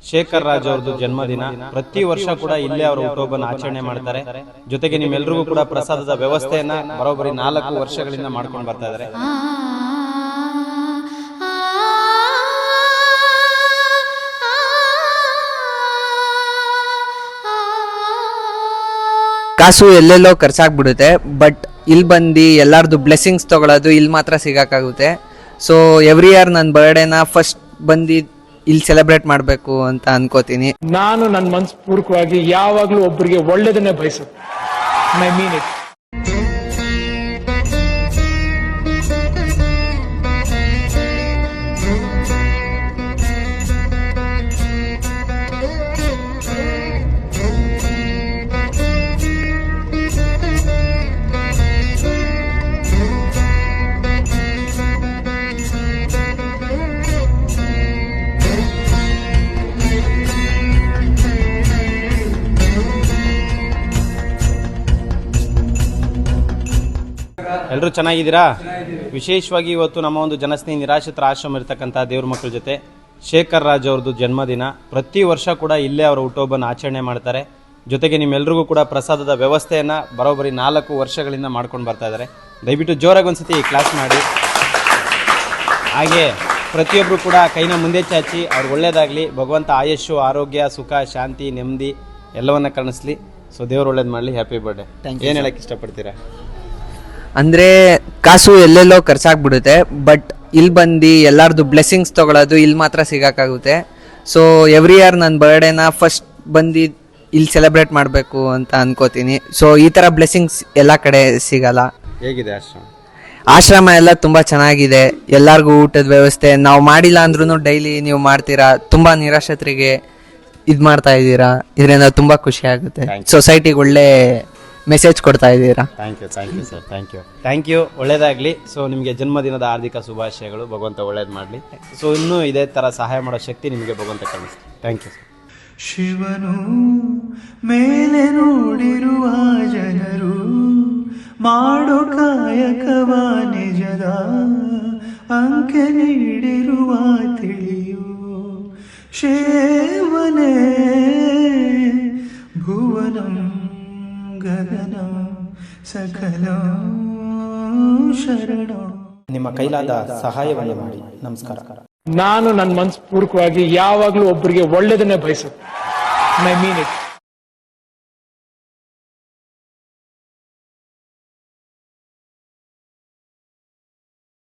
ಶೇಖರ್ ರಾಜ್ ಅವ್ರದ್ದು ಜನ್ಮದಿನ. ಪ್ರತಿ ವರ್ಷ ಕೂಡ ಇಲ್ಲೇ ಅವರ ಹುಟ್ಟುಹಬ್ಬನ ಆಚರಣೆ ಮಾಡ್ತಾರೆ. ಜೊತೆಗೆ ನಿಮ್ಮೆಲ್ಲರಿಗೂ ಕೂಡ ಪ್ರಸಾದದ ವ್ಯವಸ್ಥೆಯನ್ನ ಬರೋಬ್ಬರಿ 4 ವರ್ಷಗಳಿಂದ ಮಾಡ್ಕೊಂಡು ಬರ್ತಾ ಇದ್ದಾರೆ. ಕಾಸು ಎಲ್ಲೆಲ್ಲೋ ಖರ್ಚಾಗ್ಬಿಡುತ್ತೆ, ಬಟ್ ಇಲ್ಲಿ ಬಂದು ಎಲ್ಲಾರ್ದು ಬ್ಲೆಸ್ಸಿಂಗ್ಸ್ ತಗೊಳ್ಳೋದು ಇಲ್ಲಿ ಮಾತ್ರ ಸಿಗೋಕ್ಕಾಗುತ್ತೆ. ಸೊ ಎವ್ರಿ ಇಯರ್ ನನ್ನ ಬರ್ಡೇನ ಫಸ್ಟ್ ಬಂದು ಇಲ್ಲಿ ಸೆಲೆಬ್ರೇಟ್ ಮಾಡಬೇಕು ಅಂತ ಅನ್ಕೋತೀನಿ. ನಾನು ನನ್ನ ಮನಸ್ಪೂರ್ವಕವಾಗಿ ಯಾವಾಗಲೂ ಒಬ್ಬರಿಗೆ ಒಳ್ಳೇದನ್ನೇ ಬಯಸುತ್ತೆ. I mean it. ಎಲ್ಲರೂ ಚೆನ್ನಾಗಿದ್ದೀರಾ? ವಿಶೇಷವಾಗಿ ಇವತ್ತು ನಮ್ಮ ಒಂದು ಜನಸ್ನೇಹಿ ನಿರಾಶ್ರಿತರ ಆಶ್ರಮ ಇರ್ತಕ್ಕಂಥ ದೇವ್ರ ಮಕ್ಕಳ ಜೊತೆ ಶೇಖರ್ ರಾಜ್ ಅವ್ರದ್ದು ಜನ್ಮದಿನ. ಪ್ರತಿ ವರ್ಷ ಕೂಡ ಇಲ್ಲೇ ಅವರ ಹುಟ್ಟುಹಬ್ಬನ ಆಚರಣೆ ಮಾಡ್ತಾರೆ. ಜೊತೆಗೆ ನಿಮ್ಮೆಲ್ಲರಿಗೂ ಕೂಡ ಪ್ರಸಾದದ ವ್ಯವಸ್ಥೆಯನ್ನು ಬರೋಬ್ಬರಿ 4 ವರ್ಷಗಳಿಂದ ಮಾಡ್ಕೊಂಡು ಬರ್ತಾ ಇದ್ದಾರೆ. ದಯವಿಟ್ಟು ಜೋರಾಗಿ ಒಂದ್ಸತಿ ಕ್ಲಾಸ್ ಮಾಡಿ. ಹಾಗೆ ಪ್ರತಿಯೊಬ್ಬರು ಕೂಡ ಕೈನ ಮುಂದೆ ಚಾಚಿ ಅವ್ರು ಒಳ್ಳೇದಾಗಲಿ, ಭಗವಂತ ಆಯುಷ್ಯು, ಆರೋಗ್ಯ, ಸುಖ, ಶಾಂತಿ, ನೆಮ್ಮದಿ ಎಲ್ಲವನ್ನ ಕಾಣಿಸ್ಲಿ. ಸೊ ದೇವ್ರು ಒಳ್ಳೇದು ಮಾಡಲಿ. Happy birthday. ಏನು ಹೇಳಕ್ಕೆ ಇಷ್ಟಪಡ್ತೀರಾ? ಅಂದರೆ ಕಾಸು ಎಲ್ಲೆಲ್ಲೋ ಖರ್ಚಾಗ್ಬಿಡುತ್ತೆ, ಬಟ್ ಇಲ್ಲಿ ಬಂದು ಎಲ್ಲಾರ್ದು ಬ್ಲೆಸ್ಸಿಂಗ್ಸ್ ತಗೊಳ್ಳೋದು ಇಲ್ಲಿ ಮಾತ್ರ ಸಿಗೋಕ್ಕಾಗುತ್ತೆ. ಸೊ ಎವ್ರಿ ಇಯರ್ ನನ್ನ ಬರ್ಡೇನ ಫಸ್ಟ್ ಬಂದು ಇಲ್ಲಿ ಸೆಲೆಬ್ರೇಟ್ ಮಾಡಬೇಕು ಅಂತ ಅನ್ಕೋತೀನಿ. ಸೊ ಈ ಥರ ಬ್ಲೆಸ್ಸಿಂಗ್ಸ್ ಎಲ್ಲ ಕಡೆ ಸಿಗಲ್ಲ. ಹೇಗಿದೆ ಆಶ್ರಮ? ಆಶ್ರಮ ಎಲ್ಲ ತುಂಬ ಚೆನ್ನಾಗಿದೆ. ಎಲ್ಲರಿಗೂ ಊಟದ ವ್ಯವಸ್ಥೆ ನಾವು ಮಾಡಿಲ್ಲ ಅಂದ್ರೂ ಡೈಲಿ ನೀವು ಮಾಡ್ತೀರಾ. ತುಂಬ ನಿರಾಶ್ರಿತರಿಗೆ ಇದು ಮಾಡ್ತಾ ಇದ್ದೀರಾ, ಇದರಿಂದ ತುಂಬ ಖುಷಿ ಆಗುತ್ತೆ. ಸೊಸೈಟಿಗೆ ಒಳ್ಳೆ ಮೆಸೇಜ್ ಕೊಡ್ತಾ ಇದ್ದೀರಾ. Thank you sir. Thank you. ಒಳ್ಳೇದಾಗಲಿ. ಸೊ ನಿಮಗೆ ಜನ್ಮದಿನದ ಹಾರ್ದಿಕ ಶುಭಾಶಯಗಳು. ಭಗವಂತ ಒಳ್ಳೇದು ಮಾಡಲಿ. ಸೊ ಇನ್ನೂ ಇದೇ ಥರ ಸಹಾಯ ಮಾಡೋ ಶಕ್ತಿ ನಿಮಗೆ ಭಗವಂತ ಕಳಿಸ್ಲಿ. Thank you sir. ಶಿವನು ಮೇಲೆ ನೋಡಿರುವ ಜನರು ಮಾಡೋ ಕಾಯಕವ ನಿಜದ ಅಂಕೆ ನೀಡಿರುವ ತಿಳಿಯು ಶಿವನೇ ಭುವನಂ ಗಗನ ಸಕಲ ಶರಣ. ನಿಮ್ಮ ಕೈಲಾದ ಸಹಾಯವನ್ನು ಮಾಡಿ. ನಮಸ್ಕಾರ. ನಾನು ನನ್ನ ಮನಸ್ಪೂರ್ವಕವಾಗಿ ಯಾವಾಗಲೂ ಒಬ್ಬರಿಗೆ ಒಳ್ಳೇದನ್ನೇ ಬಯಸುತ್ತೆ. I mean it.